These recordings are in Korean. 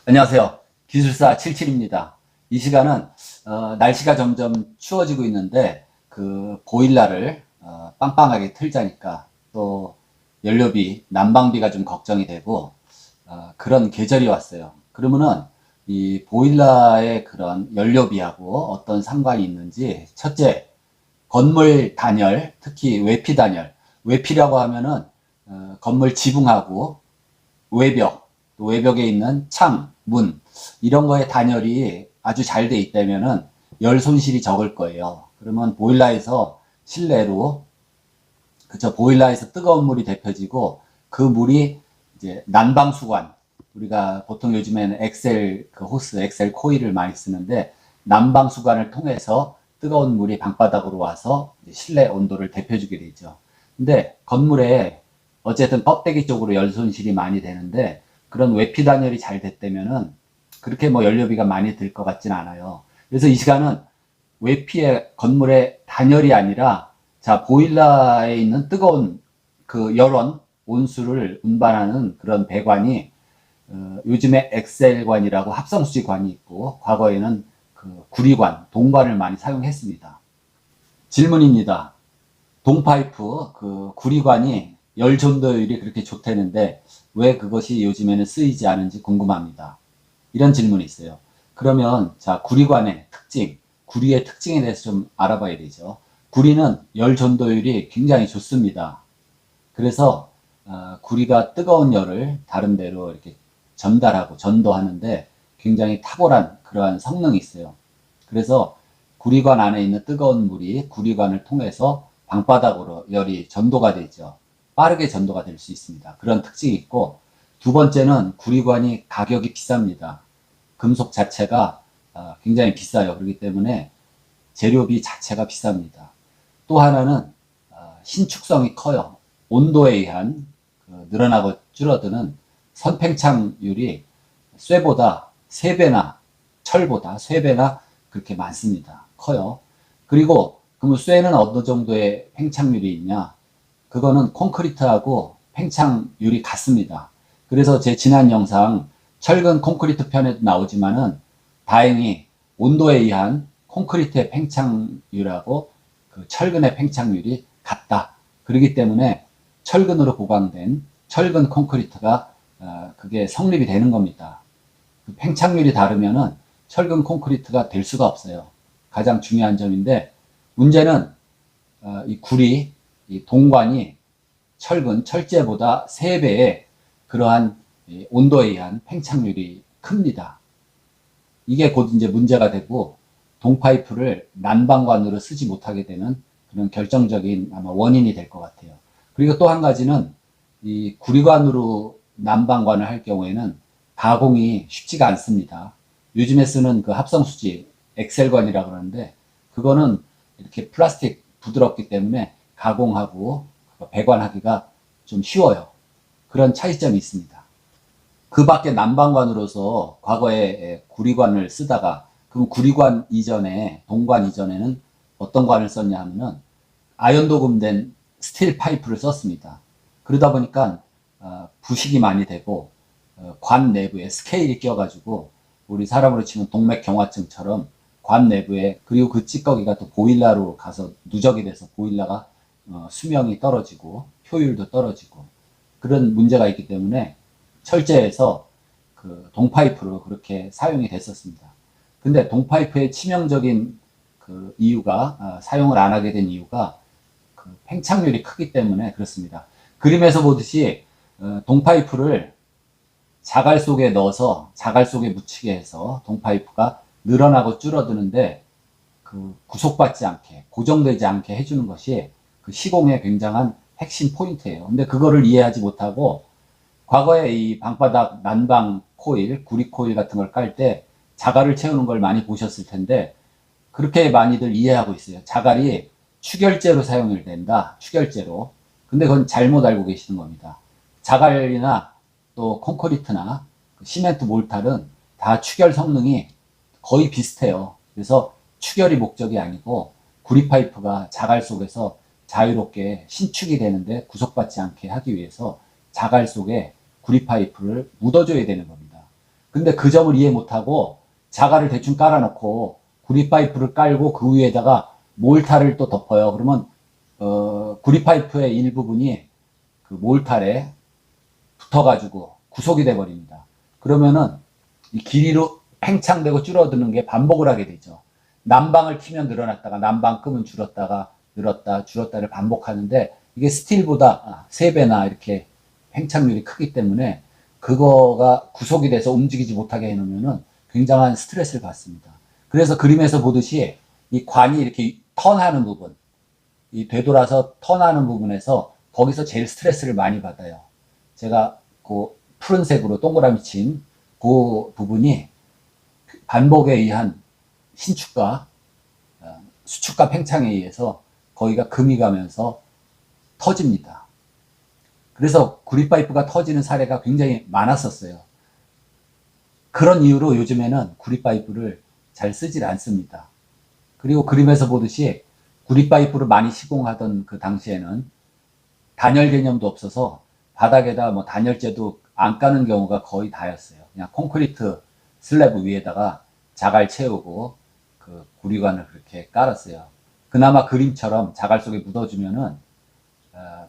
안녕하세요. 기술사 77입니다. 이 시간은 날씨가 점점 추워지고 있는데 그 보일러를 빵빵하게 틀자니까 또 연료비, 난방비가 좀 걱정이 되고 그런 계절이 왔어요. 그러면은 이 보일러의 그런 연료비하고 어떤 상관이 있는지 첫째, 건물 단열, 특히 외피 단열. 외피라고 하면은 건물 지붕하고 외벽, 또 외벽에 있는 창, 문 이런 거에 단열이 아주 잘 돼 있다면은 열 손실이 적을 거예요. 그러면 보일러에서 실내로 그쵸 보일러에서 뜨거운 물이 데펴지고 그 물이 이제 난방수관 우리가 보통 요즘에는 엑셀 그 호스, 엑셀 코일을 많이 쓰는데 난방수관을 통해서 뜨거운 물이 방바닥으로 와서 실내 온도를 데펴주게 되죠. 근데 건물에 어쨌든 껍데기 쪽으로 열 손실이 많이 되는데 그런 외피 단열이 잘 됐다면은 그렇게 뭐 연료비가 많이 들 것 같지는 않아요. 그래서 이 시간은 외피의 건물의 단열이 아니라 자 보일러에 있는 뜨거운 그 열원 온수를 운반하는 그런 배관이 요즘에 엑셀관이라고 합성수지관이 있고 과거에는 그 구리관, 동관을 많이 사용했습니다. 질문입니다. 동파이프 그 구리관이 열 전도율이 그렇게 좋다는데 왜 그것이 요즘에는 쓰이지 않은지 궁금합니다. 이런 질문이 있어요. 그러면 자 구리관의 특징, 구리의 특징에 대해서 좀 알아봐야 되죠. 구리는 열 전도율이 굉장히 좋습니다. 그래서 구리가 뜨거운 열을 다른 데로 이렇게 전달하고 전도하는데 굉장히 탁월한 그러한 성능이 있어요. 그래서 구리관 안에 있는 뜨거운 물이 구리관을 통해서 방바닥으로 열이 전도가 되죠. 빠르게 전도가 될 수 있습니다. 그런 특징이 있고 두 번째는 구리관이 가격이 비쌉니다. 금속 자체가 굉장히 비싸요. 그렇기 때문에 재료비 자체가 비쌉니다. 또 하나는 신축성이 커요. 온도에 의한 늘어나고 줄어드는 선팽창률이 쇠보다 3배나 철보다 3배나 그렇게 많습니다. 커요. 그리고 그럼 쇠는 어느 정도의 팽창률이 있냐? 그거는 콘크리트하고 팽창률이 같습니다. 그래서 제 지난 영상 철근 콘크리트 편에도 나오지만은 다행히 온도에 의한 콘크리트의 팽창률하고 그 철근의 팽창률이 같다. 그렇기 때문에 철근으로 보강된 철근 콘크리트가 그게 성립이 되는 겁니다. 그 팽창률이 다르면은 철근 콘크리트가 될 수가 없어요. 가장 중요한 점인데 문제는 이 구리, 이 동관이 철근, 철제보다 3배의 그러한 온도에 의한 팽창률이 큽니다. 이게 곧 이제 문제가 되고 동파이프를 난방관으로 쓰지 못하게 되는 그런 결정적인 아마 원인이 될 것 같아요. 그리고 또 한 가지는 이 구리관으로 난방관을 할 경우에는 가공이 쉽지가 않습니다. 요즘에 쓰는 그 합성수지 엑셀관이라고 그러는데 그거는 이렇게 플라스틱 부드럽기 때문에 가공하고 배관하기가 좀 쉬워요. 그런 차이점이 있습니다. 그 밖에 난방관으로서 과거에 구리관을 쓰다가 그럼 구리관 이전에 동관 이전에는 어떤 관을 썼냐 하면은 아연 도금된 스틸 파이프를 썼습니다. 그러다 보니까 부식이 많이 되고 관 내부에 스케일이 껴가지고 우리 사람으로 치면 동맥경화증처럼 관 내부에 그리고 그 찌꺼기가 또 보일러로 가서 누적이 돼서 보일러가 수명이 떨어지고 효율도 떨어지고 그런 문제가 있기 때문에 철제해서 그 동파이프로 그렇게 사용이 됐었습니다. 근데 동파이프의 치명적인 그 이유가 사용을 안 하게 된 이유가 그 팽창률이 크기 때문에 그렇습니다. 그림에서 보듯이 동파이프를 자갈 속에 넣어서 자갈 속에 묻히게 해서 동파이프가 늘어나고 줄어드는데 그 구속받지 않게 고정되지 않게 해주는 것이 그 시공의 굉장한 핵심 포인트예요. 근데 그거를 이해하지 못하고 과거에 이 방바닥 난방 코일, 구리 코일 같은 걸 깔 때 자갈을 채우는 걸 많이 보셨을 텐데 그렇게 많이들 이해하고 있어요. 자갈이 축열재로 사용이 된다. 축열재로. 근데 그건 잘못 알고 계시는 겁니다. 자갈이나 또 콘크리트나 시멘트 몰탈은 다 축열 성능이 거의 비슷해요. 그래서 축열이 목적이 아니고 구리 파이프가 자갈 속에서 자유롭게 신축이 되는데 구속받지 않게 하기 위해서 자갈 속에 구리 파이프를 묻어줘야 되는 겁니다. 근데 그 점을 이해 못하고 자갈을 대충 깔아놓고 구리파이프를 깔고 그 위에다가 몰타를 또 덮어요. 그러면 구리파이프의 일부분이 그 몰타에 붙어가지고 구속이 돼 버립니다. 그러면은 이 길이로 팽창되고 줄어드는 게 반복을 하게 되죠. 난방을 키면 늘어났다가 난방 끄면 줄었다가 늘었다 줄었다를 반복하는데 이게 스틸보다 3배나 이렇게 팽창률이 크기 때문에 그거가 구속이 돼서 움직이지 못하게 해놓으면은 굉장한 스트레스를 받습니다. 그래서 그림에서 보듯이 이 관이 이렇게 턴하는 부분, 이 되돌아서 턴하는 부분에서 거기서 제일 스트레스를 많이 받아요. 제가 그 푸른색으로 동그라미 친 그 부분이 반복에 의한 신축과 수축과 팽창에 의해서 거기가 금이 가면서 터집니다. 그래서 구리파이프가 터지는 사례가 굉장히 많았었어요. 그런 이유로 요즘에는 구리파이프를 잘 쓰질 않습니다. 그리고 그림에서 보듯이 구리파이프를 많이 시공하던 그 당시에는 단열 개념도 없어서 바닥에다 뭐 단열재도 안 까는 경우가 거의 다였어요. 그냥 콘크리트 슬래브 위에다가 자갈 채우고 그 구리관을 그렇게 깔았어요. 그나마 그림처럼 자갈 속에 묻어주면은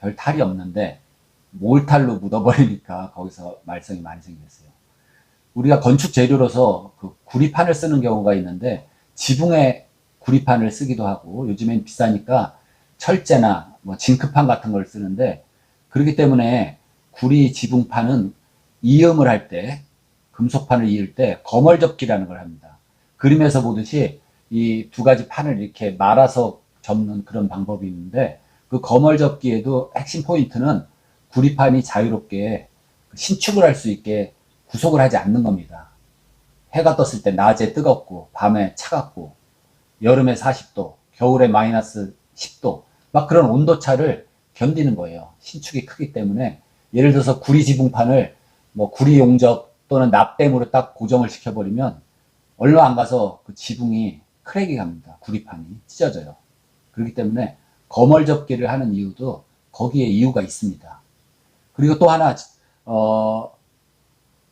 별 탈이 없는데 몰탈로 묻어버리니까 거기서 말썽이 많이 생겼어요. 우리가 건축 재료로서 그 구리판을 쓰는 경우가 있는데 지붕에 구리판을 쓰기도 하고 요즘엔 비싸니까 철제나 뭐 징크판 같은 걸 쓰는데 그렇기 때문에 구리 지붕판은 이음을 할 때 금속판을 이을 때 거멀접기라는 걸 합니다. 그림에서 보듯이 이 두 가지 판을 이렇게 말아서 접는 그런 방법이 있는데 그 거멀접기에도 핵심 포인트는 구리판이 자유롭게 신축을 할 수 있게 구속을 하지 않는 겁니다. 해가 떴을 때 낮에 뜨겁고 밤에 차갑고 여름에 40도, 겨울에 마이너스 10도 막 그런 온도차를 견디는 거예요. 신축이 크기 때문에 예를 들어서 구리 지붕판을 뭐 구리 용접 또는 납땜으로 딱 고정을 시켜버리면 얼마 안 가서 그 지붕이 크랙이 갑니다. 구리판이 찢어져요. 그렇기 때문에 거멀접기를 하는 이유도 거기에 이유가 있습니다. 그리고 또 하나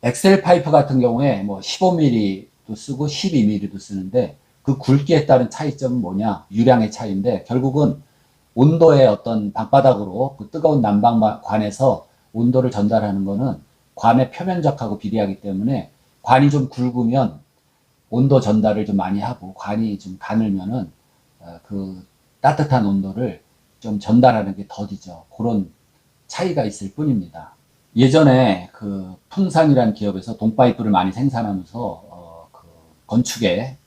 엑셀 파이프 같은 경우에 뭐 15mm도 쓰고 12mm도 쓰는데 그 굵기에 따른 차이점은 뭐냐? 유량의 차이인데 결국은 온도의 어떤 방바닥으로 그 뜨거운 난방관에서 온도를 전달하는 거는 관의 표면적하고 비례하기 때문에 관이 좀 굵으면 온도 전달을 좀 많이 하고 관이 좀 가늘면은 그 따뜻한 온도를 좀 전달하는 게 더디죠. 그런 차이가 있을 뿐입니다. 예전에 그 풍산이라는 기업에서 동파이프를 많이 생산하면서 그 건축에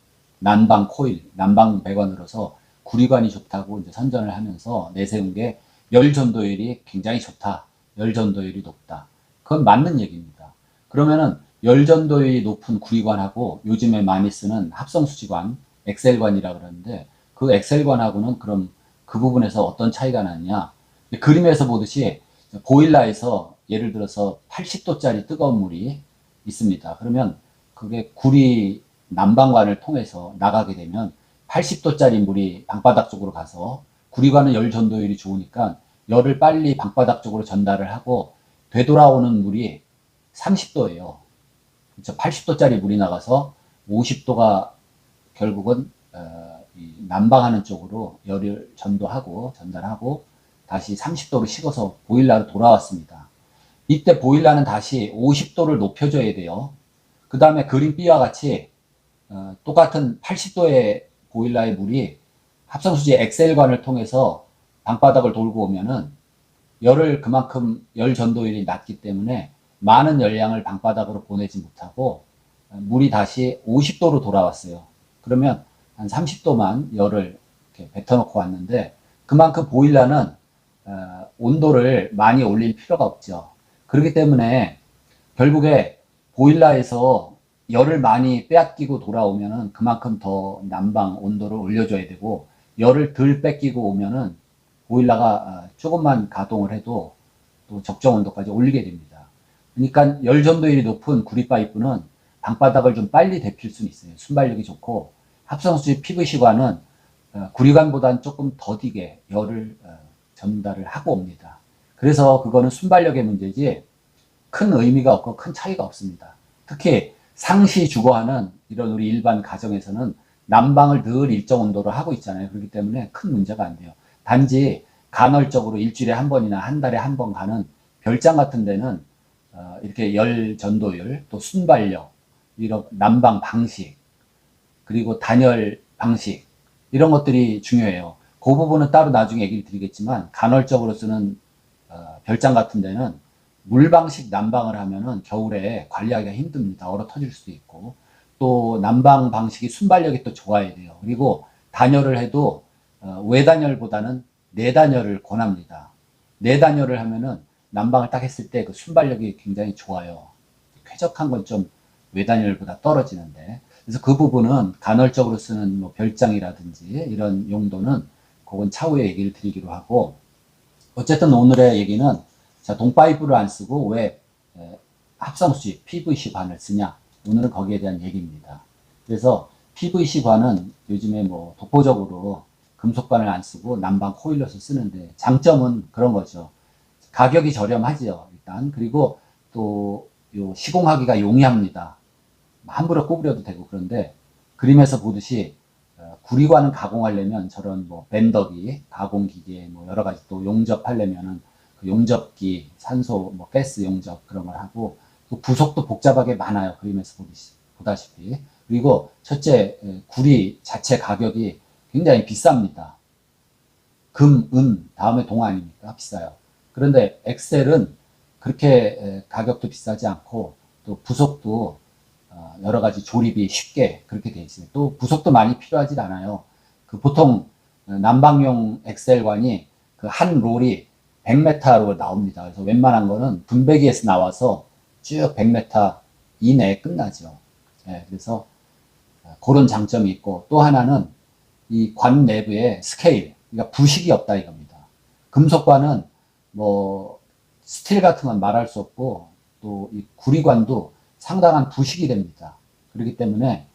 난방 코일, 난방 배관으로서 구리관이 좋다고 이제 선전을 하면서 내세운 게 열 전도율이 굉장히 좋다. 열 전도율이 높다. 그건 맞는 얘기입니다. 그러면은 열 전도율이 높은 구리관하고 요즘에 많이 쓰는 합성 수지관, 엑셀관이라 그러는데 그 엑셀관하고는 그럼 그 부분에서 어떤 차이가 나느냐? 그림에서 보듯이 보일러에서 예를 들어서 80도짜리 뜨거운 물이 있습니다. 그러면 그게 구리 난방관을 통해서 나가게 되면 80도짜리 물이 방바닥 쪽으로 가서 구리관은 열 전도율이 좋으니까 열을 빨리 방바닥 쪽으로 전달을 하고 되돌아오는 물이 30도예요. 그렇죠? 80도짜리 물이 나가서 50도가 결국은 난방하는 쪽으로 열을 전도하고 전달하고 다시 30도로 식어서 보일러로 돌아왔습니다. 이때 보일러는 다시 50도를 높여줘야 돼요. 그 다음에 그림 B와 같이 똑같은 80도의 보일러의 물이 합성수지 엑셀관을 통해서 방바닥을 돌고 오면은 열을 그만큼 열 전도율이 낮기 때문에 많은 열량을 방바닥으로 보내지 못하고 물이 다시 50도로 돌아왔어요. 그러면 한 30도만 열을 이렇게 뱉어놓고 왔는데 그만큼 보일러는 온도를 많이 올릴 필요가 없죠. 그렇기 때문에 결국에 보일러에서 열을 많이 빼앗기고 돌아오면은 그만큼 더 난방 온도를 올려줘야 되고 열을 덜 뺏기고 오면은 보일러가 조금만 가동을 해도 또 적정 온도까지 올리게 됩니다. 그러니까 열 전도율이 높은 구리파이프는 방바닥을 좀 빨리 데필 수 있어요. 순발력이 좋고 합성수지 PVC관은 구리관보다는 조금 더디게 열을 전달을 하고 옵니다. 그래서 그거는 순발력의 문제지 큰 의미가 없고 큰 차이가 없습니다. 특히 상시 주거하는 이런 우리 일반 가정에서는 난방을 늘 일정 온도로 하고 있잖아요. 그렇기 때문에 큰 문제가 안 돼요. 단지 간헐적으로 일주일에 한 번이나 한 달에 한 번 가는 별장 같은 데는 이렇게 열 전도율, 또 순발력, 이런 난방 방식, 그리고 단열 방식, 이런 것들이 중요해요. 그 부분은 따로 나중에 얘기를 드리겠지만, 간헐적으로 쓰는 별장 같은 데는 물방식 난방을 하면은 겨울에 관리하기가 힘듭니다. 얼어 터질 수도 있고, 또 난방 방식이 순발력이 또 좋아야 돼요. 그리고 단열을 해도 외단열보다는 내단열을 권합니다. 내단열을 하면은 난방을 딱 했을 때 그 순발력이 굉장히 좋아요. 쾌적한 건 좀 외단열보다 떨어지는데, 그래서 그 부분은 간헐적으로 쓰는 뭐 별장이라든지 이런 용도는 그건 차후에 얘기를 드리기로 하고, 어쨌든 오늘의 얘기는, 자, 동파이프를 안 쓰고 왜 합성수지 PVC 관을 쓰냐, 오늘은 거기에 대한 얘기입니다. 그래서 PVC 관은 요즘에 뭐 독보적으로 금속관을 안 쓰고 난방 코일러서 쓰는데, 장점은 그런 거죠. 가격이 저렴하지요, 일단. 그리고 또 요 시공하기가 용이합니다. 함부로 구부려도 되고. 그런데 그림에서 보듯이 구리관을 가공하려면 저런 뭐 밴더기, 가공기계, 뭐 여러 가지 또 용접하려면은 그 용접기, 산소, 뭐 가스 용접 그런 걸 하고, 또 부속도 복잡하게 많아요. 그림에서 보다시피. 그리고 첫째, 구리 자체 가격이 굉장히 비쌉니다. 금, 은, 다음에 동 아닙니까? 비싸요. 그런데 엑셀은 그렇게 가격도 비싸지 않고, 또 부속도 여러 가지 조립이 쉽게 그렇게 돼 있어요. 또 부속도 많이 필요하지 않아요. 그 보통 난방용 엑셀관이 그 한 롤이 100m로 나옵니다. 그래서 웬만한 거는 분배기에서 나와서 쭉 100m 이내에 끝나죠. 네, 그래서 그런 장점이 있고, 또 하나는 이 관 내부에 스케일, 그러니까 부식이 없다 이겁니다. 금속관은 뭐 스틸 같은 건 말할 수 없고, 또 이 구리관도 상당한 부식이 됩니다. 그렇기 때문에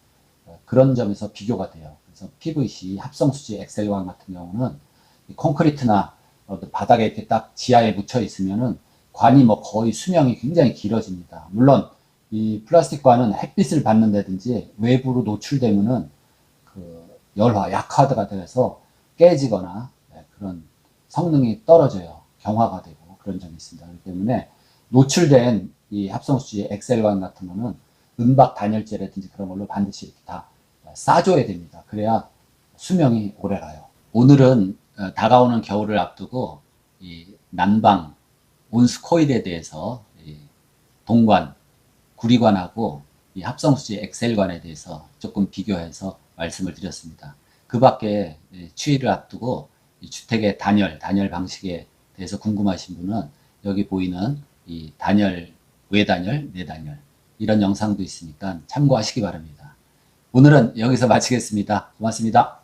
그런 점에서 비교가 돼요. 그래서 PVC 합성수지 엑셀관 같은 경우는 콘크리트나 바닥에 이렇게 딱 지하에 묻혀 있으면은 관이 뭐 거의 수명이 굉장히 길어집니다. 물론 이 플라스틱 관은 햇빛을 받는다든지 외부로 노출되면은 그 열화, 약화가 돼서 깨지거나 그런 성능이 떨어져요. 경화가 되고 그런 점이 있습니다. 그렇기 때문에 노출된 이 합성수지 엑셀관 같은 거는 은박 단열재라든지 그런 걸로 반드시 이렇게 다 싸줘야 됩니다. 그래야 수명이 오래 가요. 오늘은 다가오는 겨울을 앞두고 이 난방 온수 코일에 대해서 동관, 구리관하고 이 합성수지 엑셀관에 대해서 조금 비교해서 말씀을 드렸습니다. 그 밖에 추위를 앞두고 이 주택의 단열 방식에 대해서 궁금하신 분은 여기 보이는 이 단열, 외단열, 내단열 이런 영상도 있으니까 참고하시기 바랍니다. 오늘은 여기서 마치겠습니다. 고맙습니다.